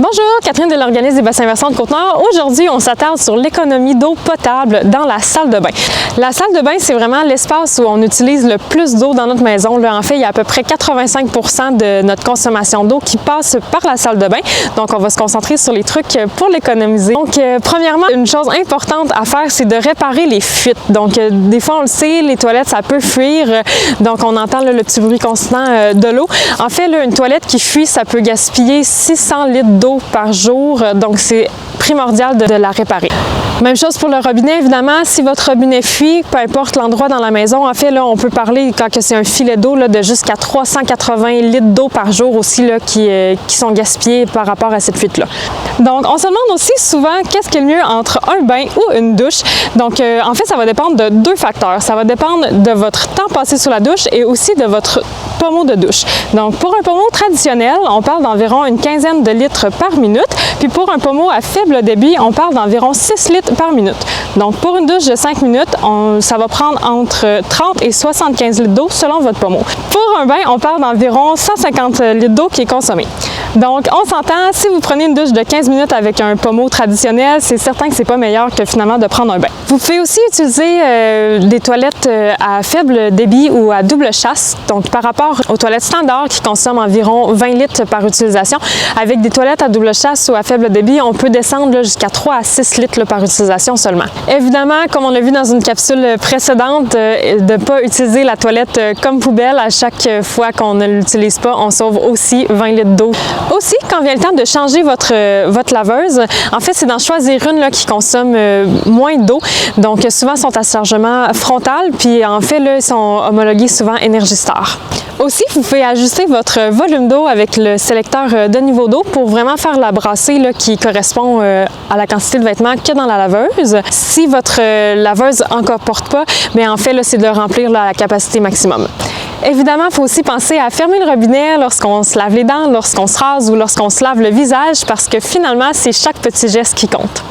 Bonjour, Catherine de l'Organisme des bassins versants de Côte-Nord. Aujourd'hui, on s'attarde sur l'économie d'eau potable dans la salle de bain. La salle de bain, c'est vraiment l'espace où on utilise le plus d'eau dans notre maison. Là, en fait, il y a à peu près 85% de notre consommation d'eau qui passe par la salle de bain. Donc, on va se concentrer sur les trucs pour l'économiser. Donc, premièrement, une chose importante à faire, c'est de réparer les fuites. Donc, des fois, on le sait, les toilettes, ça peut fuir. Donc, on entend là, le petit bruit constant de l'eau. En fait, là, une toilette qui fuit, ça peut gaspiller 600 litres d'eau par jour. Donc, c'est primordial de la réparer. Même chose pour le robinet, évidemment. Si votre robinet fuit, peu importe l'endroit dans la maison, en fait, là, on peut parler, quand c'est un filet d'eau, de jusqu'à 380 litres d'eau par jour aussi là, qui sont gaspillés par rapport à cette fuite-là. Donc, on se demande aussi souvent qu'est-ce qui est le mieux entre un bain ou une douche. Donc, en fait, ça va dépendre de deux facteurs. Ça va dépendre de votre temps passé sous la douche et aussi de votre pommeau de douche. Donc, pour un pommeau traditionnel, on parle d'environ une quinzaine de litres par minute. Puis pour un pommeau à faible débit, on parle d'environ 6 litres par minute. Donc, pour une douche de 5 minutes, ça va prendre entre 30 et 75 litres d'eau selon votre pommeau. Pour un bain, on parle d'environ 150 litres d'eau qui est consommée. Donc, on s'entend, si vous prenez une douche de 15 minutes avec un pommeau traditionnel, c'est certain que c'est pas meilleur que finalement de prendre un bain. Vous pouvez aussi utiliser des toilettes à faible débit ou à double chasse. Donc, par rapport aux toilettes standards qui consomment environ 20 litres par utilisation, avec des toilettes à double chasse ou à faible débit, on peut descendre jusqu'à 3 à 6 litres par utilisation seulement. Évidemment, comme on l'a vu dans une capsule précédente, de ne pas utiliser la toilette comme poubelle à chaque fois qu'on ne l'utilise pas, on sauve aussi 20 litres d'eau. Aussi, quand vient le temps de changer votre laveuse, en fait, c'est d'en choisir une là, qui consomme moins d'eau. Donc, souvent, sont à chargement frontal, puis en fait, là, ils sont homologués souvent Energy Star. Aussi, vous pouvez ajuster votre volume d'eau avec le sélecteur de niveau d'eau pour vraiment faire la brassée là, qui correspond à la quantité de vêtements qu'il y a dans la laveuse. Si votre laveuse encore porte pas, mais en fait, c'est de remplir là, à la capacité maximum. Évidemment, il faut aussi penser à fermer le robinet lorsqu'on se lave les dents, lorsqu'on se rase ou lorsqu'on se lave le visage parce que finalement, c'est chaque petit geste qui compte.